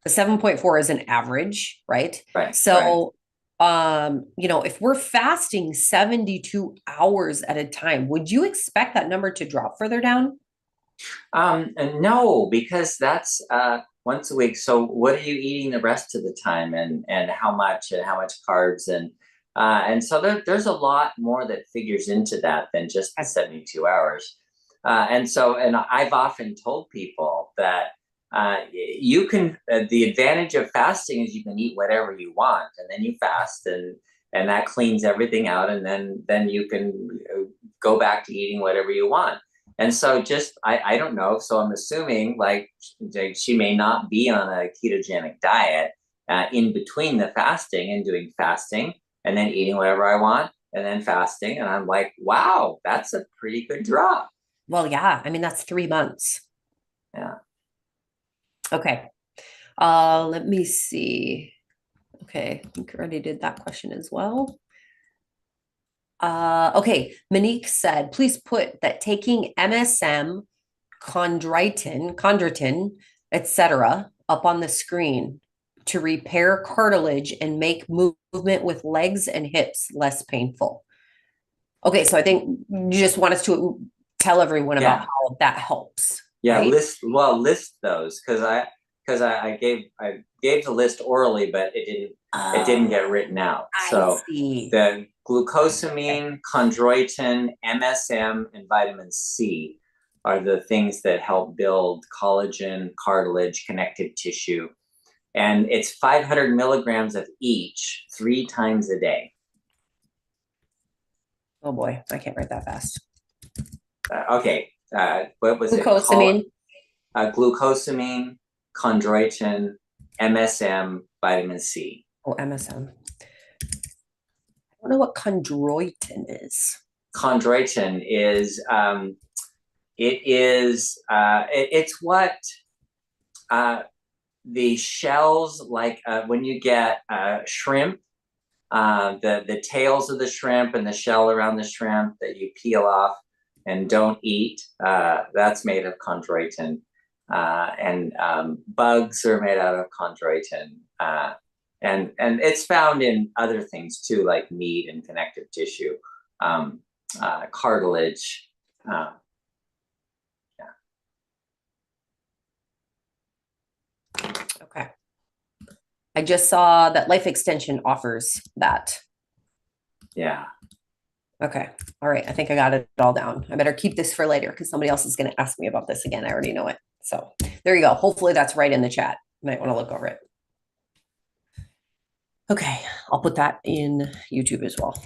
The 7.4 is an average, right?
Right.
So, if we're fasting 72 hours at a time, would you expect that number to drop further down?
No, because that's once a week. So what are you eating the rest of the time and how much carbs and so there's a lot more that figures into that than just the 72 hours. And I've often told people that you can, the advantage of fasting is you can eat whatever you want, and then you fast, and that cleans everything out, and then you can go back to eating whatever you want. And so just, I don't know. So I'm assuming like she may not be on a ketogenic diet in between the fasting and doing fasting and then eating whatever I want and then fasting. And I'm like, wow, that's a pretty good drop.
Well, yeah, I mean, that's 3 months.
Yeah.
Okay. Let me see. Okay, I think I already did that question as well. Okay, Monique said, please put that taking MSM, chondroitin, etc., up on the screen to repair cartilage and make movement with legs and hips less painful. Okay, so I think you just want us to tell everyone about
Yeah.
how that helps.
Yeah,
Right?
list those because I gave the list orally, but it didn't get written out.
I
So
see.
the glucosamine, chondroitin, MSM, and vitamin C are the things that help build collagen, cartilage, connective tissue. And it's 500 milligrams of each 3 times a day.
Oh boy, I can't write that fast.
Okay, what was
Glucosamine.
Glucosamine, chondroitin, MSM, vitamin C.
Oh, MSM. I don't know what chondroitin is.
Chondroitin is it's what the shells, like when you get shrimp, the tails of the shrimp and the shell around the shrimp that you peel off and don't eat, that's made of chondroitin. And bugs are made out of chondroitin. And it's found in other things too, like meat and connective tissue, cartilage. Yeah.
Okay. I just saw that Life Extension offers that.
Yeah.
Okay. All right. I think I got it all down. I better keep this for later because somebody else is going to ask me about this again. I already know it. So there you go. Hopefully that's right in the chat. You might want to look over it. Okay. I'll put that in YouTube as well.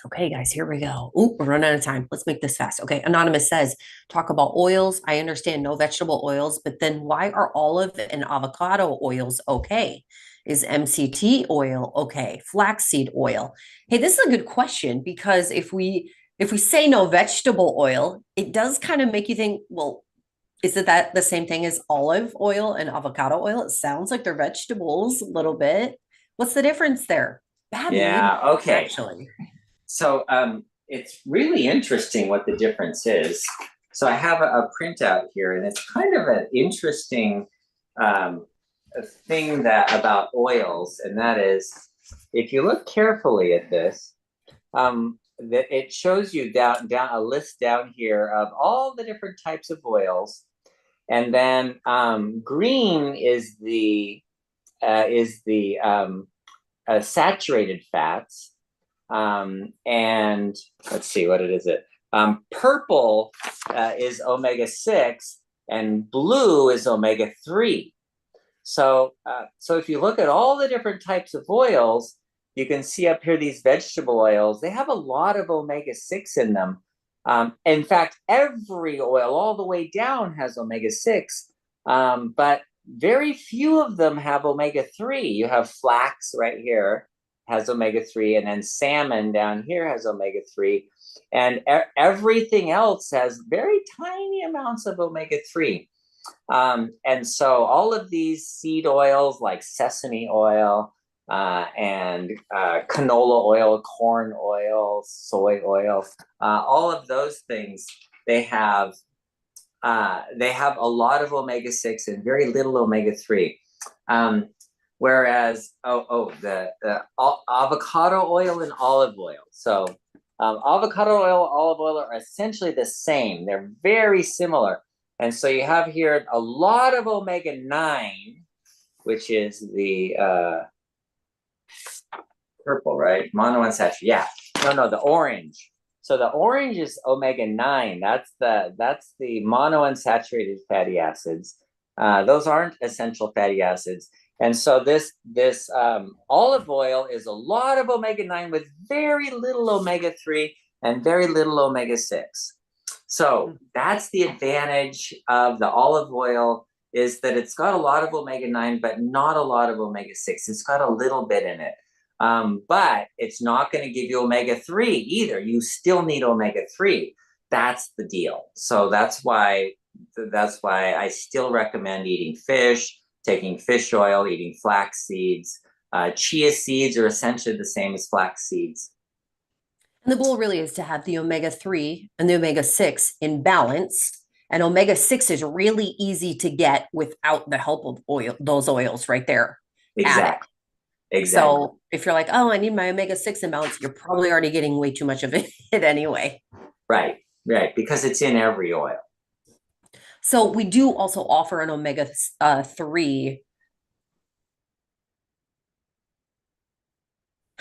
Okay, guys, here we go. Oh, we're running out of time. Let's make this fast. Okay, Anonymous says, talk about oils. I understand no vegetable oils, but then why are olive and avocado oils okay? Is MCT oil okay? Flaxseed oil. Hey, this is a good question because if we say no vegetable oil, it does kind of make you think, well, is it that the same thing as olive oil and avocado oil? It sounds like they're vegetables a little bit. What's the difference there? Bad
Yeah.
name,
Okay.
actually.
So it's really interesting what the difference is. So I have a printout here, and it's kind of an interesting thing that about oils, and that is, if you look carefully at this, that it shows you down a list down here of all the different types of oils, and then green is the saturated fats. And let's see, what it is. Purple is omega-6 and blue is omega-3. So if you look at all the different types of oils, you can see up here these vegetable oils, they have a lot of omega-6 in them. In fact, every oil all the way down has omega-6, but very few of them have omega-3. You have flax right here, has omega-3, and then salmon down here has omega-3, and everything else has very tiny amounts of omega-3. And so all of these seed oils like sesame oil and canola oil, corn oil, soy oil, all of those things, they have a lot of omega-6 and very little omega-3. Whereas, the avocado oil and olive oil. So avocado oil, olive oil are essentially the same. They're very similar. And so you have here a lot of omega-9, which is the purple, right? Monounsaturated. Yeah. No, the orange. So the orange is omega-9. That's the monounsaturated fatty acids. Those aren't essential fatty acids. And so this olive oil is a lot of omega-9 with very little omega-3 and very little omega-6. So that's the advantage of the olive oil, is that it's got a lot of omega-9, but not a lot of omega-6. It's got a little bit in it. But it's not going to give you omega-3 either. You still need omega-3. That's the deal. So that's why I still recommend eating fish, taking fish oil, eating flax seeds. Chia seeds are essentially the same as flax seeds.
And the goal really is to have the omega-3 and the omega-6 in balance. And omega-6 is really easy to get without the help of those oils right there.
Exactly. Exactly.
So if you're like, oh, I need my omega-6 in balance, you're probably already getting way too much of it anyway.
Right, because it's in every oil.
So we do also offer an omega-3.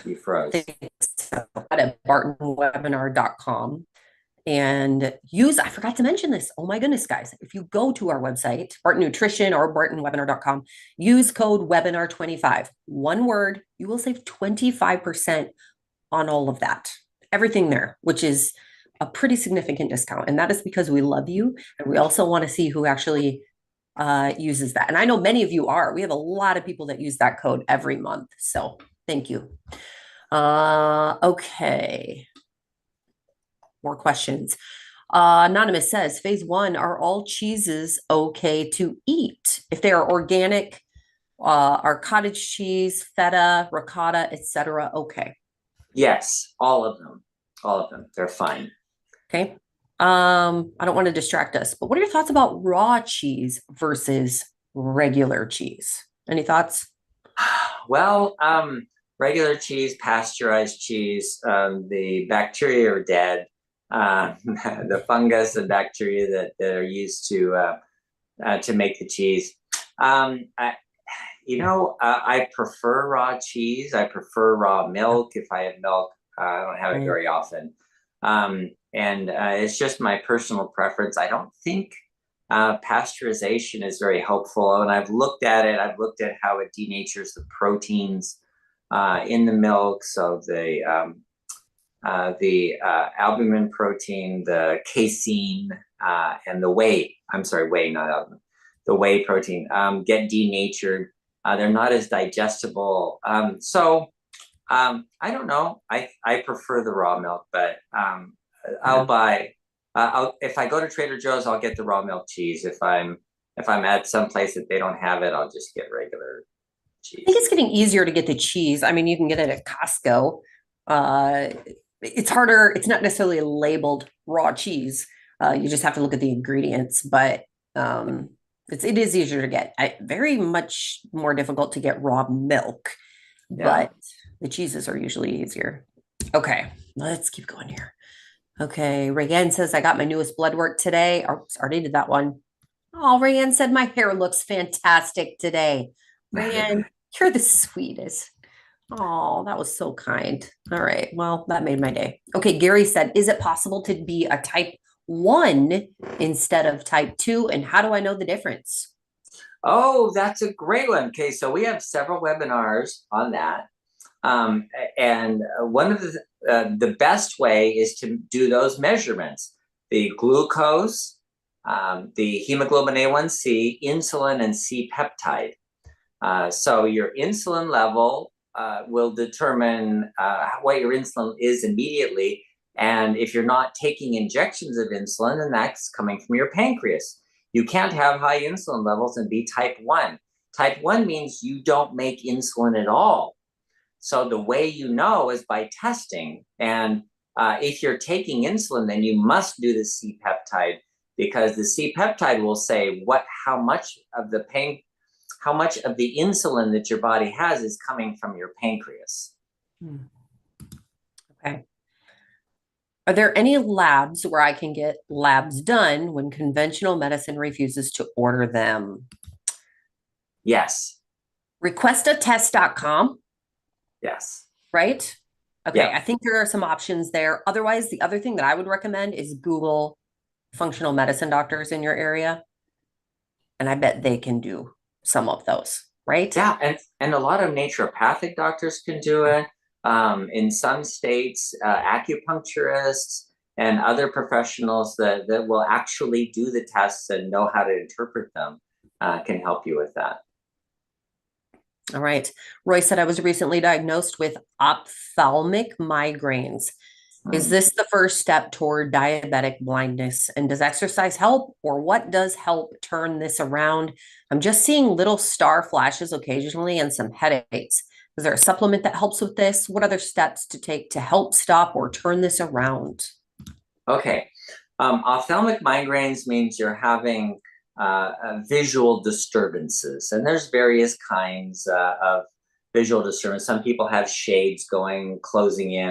You froze.
At bartonwebinar.com. And I forgot to mention this. Oh my goodness, guys. If you go to our website, Barton Nutrition or bartonwebinar.com, use code webinar25. One word, you will save 25% on all of that. Everything there, which is a pretty significant discount. And that is because we love you. And we also want to see who actually uses that. And I know many of you are. We have a lot of people that use that code every month. So thank you. Okay. More questions. Anonymous says, phase 1, are all cheeses okay to eat? If they are organic, are cottage cheese, feta, ricotta, etc. okay?
Yes, all of them. All of them. They're fine.
Okay. I don't want to distract us, but what are your thoughts about raw cheese versus regular cheese? Any thoughts?
Well, regular cheese, pasteurized cheese, the bacteria are dead. The fungus and bacteria that are used to make the cheese. I prefer raw cheese. I prefer raw milk. If I have milk, I don't have it very often. And it's just my personal preference. I don't think pasteurization is very helpful. And I've looked at it. I've looked at how it denatures the proteins in the milk. So the albumin protein, the casein, and the whey. I'm sorry, whey, not albumin. The whey protein get denatured. They're not as digestible. So I don't know. I prefer the raw milk, but I'll buy. If I go to Trader Joe's, I'll get the raw milk cheese. If I'm at some place that they don't have it, I'll just get regular cheese.
I think it's getting easier to get the cheese. I mean, you can get it at Costco. It's harder. It's not necessarily labeled raw cheese. You just have to look at the ingredients, but it is easier to get. Very much more difficult to get raw milk, but the cheeses are usually easier. Okay, let's keep going here. Okay, Rayanne says, I got my newest blood work today. Oh, already did that one. Oh, Rayanne said, my hair looks fantastic today. Rayanne, you're the sweetest. Oh, that was so kind. All right. Well, that made my day. Okay, Gary said, is it possible to be a type 1 instead of type 2? And how do I know the difference?
Oh, that's a great one. Okay, so we have several webinars on that. And one of the best way is to do those measurements: the glucose, the hemoglobin A1C, insulin, and C-peptide. So your insulin level will determine what your insulin is immediately. And if you're not taking injections of insulin, then that's coming from your pancreas. You can't have high insulin levels and be type 1. Type 1 means you don't make insulin at all. So the way you know is by testing. And if you're taking insulin, then you must do the C-peptide, because the C-peptide will say how much of the insulin that your body has is coming from your pancreas.
Okay. Are there any labs where I can get labs done when conventional medicine refuses to order them?
Yes.
Requestatest.com.
Yes.
Right? Okay,
Yeah.
I think there are some options there. Otherwise, the other thing that I would recommend is Google functional medicine doctors in your area, and I bet they can do some of those, right?
Yeah, and a lot of naturopathic doctors can do it. In some states, acupuncturists and other professionals that will actually do the tests and know how to interpret them can help you with that.
All right. Roy said I was recently diagnosed with ophthalmic migraines. Is
Mm.
this the first step toward diabetic blindness? And does exercise help, or what does help turn this around? I'm just seeing little star flashes occasionally and some headaches. Is there a supplement that helps with this? What other steps to take to help stop or turn this around?
Okay. Ophthalmic migraines means you're having visual disturbances, and there's various kinds of visual disturbance. Some people have shades going, closing in,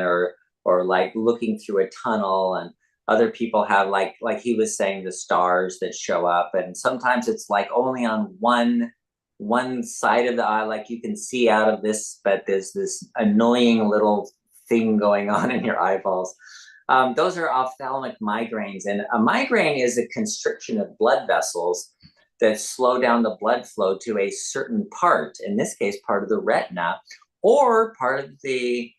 or like looking through a tunnel, and other people have like he was saying, the stars that show up, and sometimes it's like only on one side of the eye, like you can see out of this, but there's this annoying little thing going on in your eyeballs. Those are ophthalmic migraines. And a migraine is a constriction of blood vessels that slow down the blood flow to a certain part, in this case, part of the retina, or part of the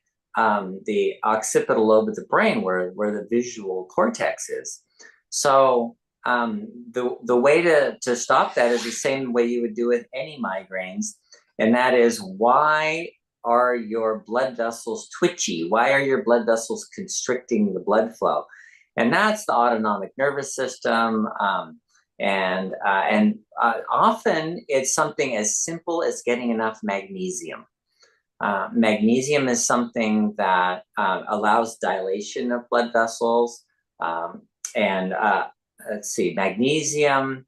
occipital lobe of the brain where the visual cortex is. So the way to stop that is the same way you would do with any migraines, and that is, why are your blood vessels twitchy? Why are your blood vessels constricting the blood flow? And that's the autonomic nervous system. And often it's something as simple as getting enough magnesium. Magnesium is something that allows dilation of blood vessels. And let's see, magnesium,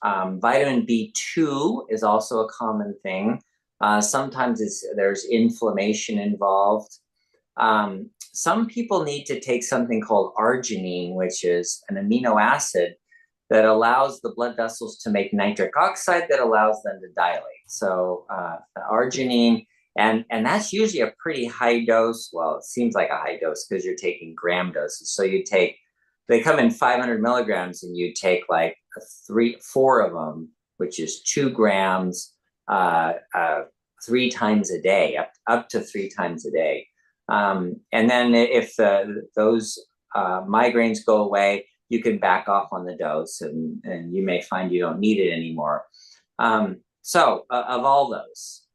vitamin B2 is also a common thing. Sometimes there's inflammation involved. Some people need to take something called arginine, which is an amino acid that allows the blood vessels to make nitric oxide that allows them to dilate. So arginine, and that's usually a pretty high dose. Well, it seems like a high dose because you're taking gram doses. So they come in 500 milligrams, and you take like four of them, which is 2 grams, 3 times a day, up to 3 times a day. And then if those migraines go away, you can back off on the dose, and you may find you don't need it anymore. So of all those,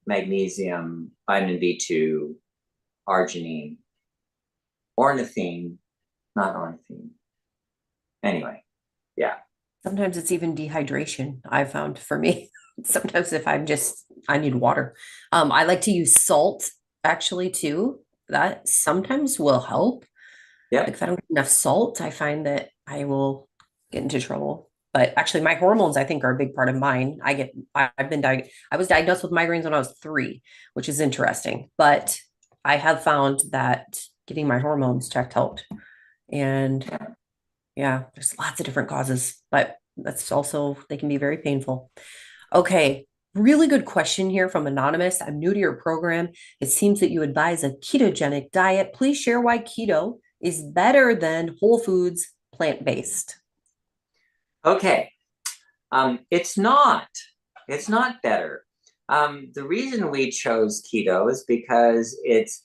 magnesium, vitamin B2, arginine, ornithine, not ornithine. Anyway, yeah.
Sometimes it's even dehydration, I found for me. Sometimes if I need water. I like to use salt actually too. That sometimes will help. Like
Yep.
if I don't get enough salt, I find that I will get into trouble. But actually, my hormones, I think, are a big part of mine. I was diagnosed with migraines when I was 3, which is interesting. But I have found that getting my hormones checked helped. And yeah, there's lots of different causes, but that's also, they can be very painful. Okay, really good question here from Anonymous. I'm new to your program. It seems that you advise a ketogenic diet. Please share why keto is better than whole foods, plant-based.
Okay. It's not. It's not better. The reason we chose keto is because it's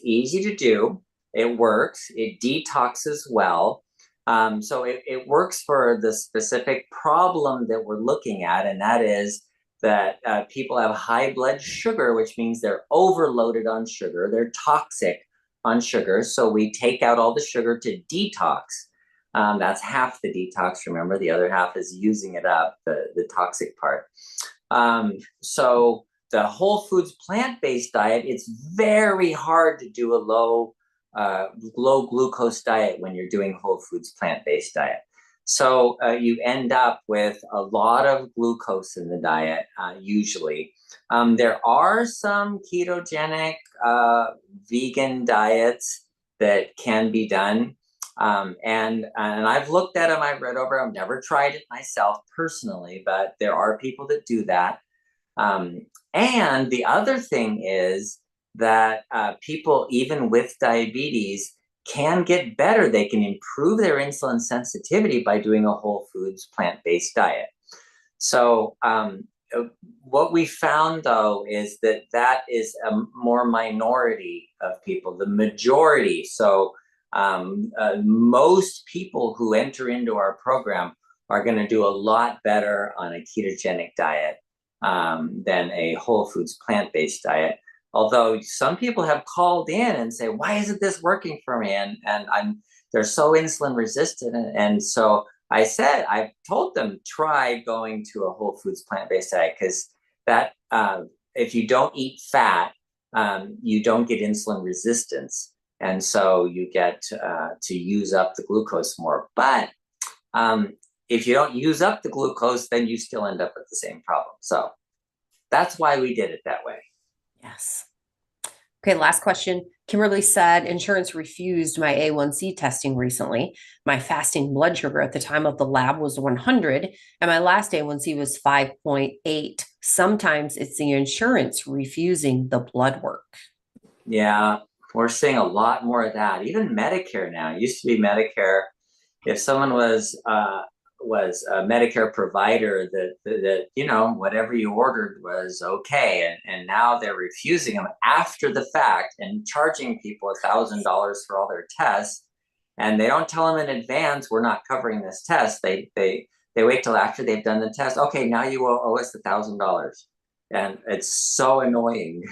easy to do. It works. It detoxes well. So it works for the specific problem that we're looking at, and that is that people have high blood sugar, which means they're overloaded on sugar. They're toxic on sugar. So we take out all the sugar to detox. That's half the detox, remember. The other half is using it up, the toxic part. So the whole foods plant-based diet, it's very hard to do a low glucose diet when you're doing whole foods plant-based diet. So you end up with a lot of glucose in the diet, usually. There are some ketogenic vegan diets that can be done. And I've looked at them, I've read over, I've never tried it myself personally, but there are people that do that. And the other thing is that people, even with diabetes, can get better. They can improve their insulin sensitivity by doing a whole foods plant-based diet. So what we found, though, is that that is a more minority of people. The majority, so most people who enter into our program are going to do a lot better on a ketogenic diet than a whole foods plant-based diet. Although some people have called in and say, why isn't this working for me? And they're so insulin resistant. And so I've told them, try going to a whole foods plant-based diet, because that if you don't eat fat, you don't get insulin resistance. And so you get to use up the glucose more. But if you don't use up the glucose, then you still end up with the same problem. So that's why we did it that way.
Yes. Okay, last question. Kimberly said insurance refused my A1C testing recently. My fasting blood sugar at the time of the lab was 100, and my last A1C was 5.8. Sometimes it's the insurance refusing the blood work.
Yeah, we're seeing a lot more of that. Even Medicare now. It used to be Medicare. If someone was a Medicare provider, that whatever you ordered was okay, and now they're refusing them after the fact and charging people $1,000 for all their tests, and they don't tell them in advance, we're not covering this test. They wait till after they've done the test. Okay, now you owe us $1,000, and it's so annoying.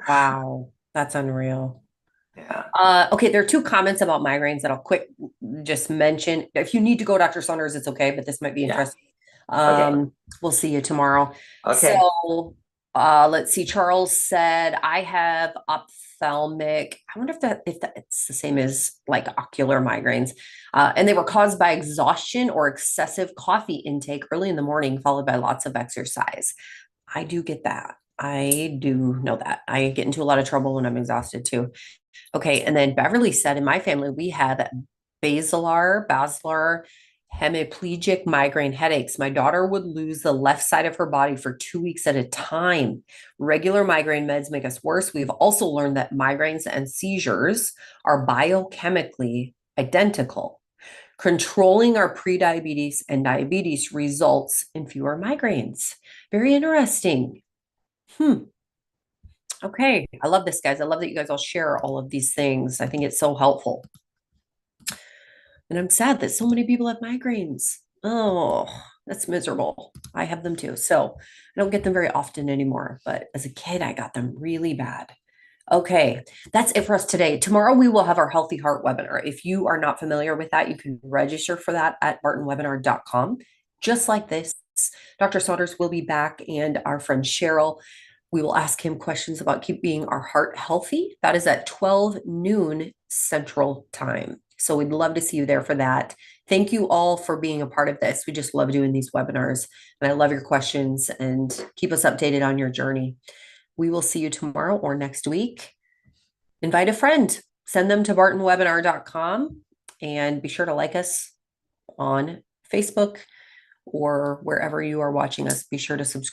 Wow, that's unreal.
Yeah.
Okay, there are two comments about migraines that I'll quick just mention. If you need to go, Dr. Saunders, it's okay, but this might be
Yeah.
interesting.
Okay.
We'll see you tomorrow.
Okay.
So let's see. Charles said, I have ophthalmic. I wonder if it's the same as like ocular migraines. And they were caused by exhaustion or excessive coffee intake early in the morning, followed by lots of exercise. I do get that. I do know that. I get into a lot of trouble when I'm exhausted too. Okay, and then Beverly said, in my family, we had basilar hemiplegic migraine headaches. My daughter would lose the left side of her body for 2 weeks at a time. Regular migraine meds make us worse. We've also learned that migraines and seizures are biochemically identical. Controlling our prediabetes and diabetes results in fewer migraines. Very interesting. Okay. I love this, guys. I love that you guys all share all of these things. I think it's so helpful. And I'm sad that so many people have migraines. Oh, that's miserable. I have them too. So I don't get them very often anymore. But as a kid, I got them really bad. Okay, that's it for us today. Tomorrow, we will have our Healthy Heart webinar. If you are not familiar with that, you can register for that at bartonwebinar.com. Just like this, Dr. Saunders will be back, and our friend Cheryl. We will ask him questions about keeping our heart healthy. That is at 12 noon Central Time. So we'd love to see you there for that. Thank you all for being a part of this. We just love doing these webinars, and I love your questions, and keep us updated on your journey. We will see you tomorrow or next week. Invite a friend, send them to bartonwebinar.com, and be sure to like us on Facebook or wherever you are watching us. Be sure to subscribe.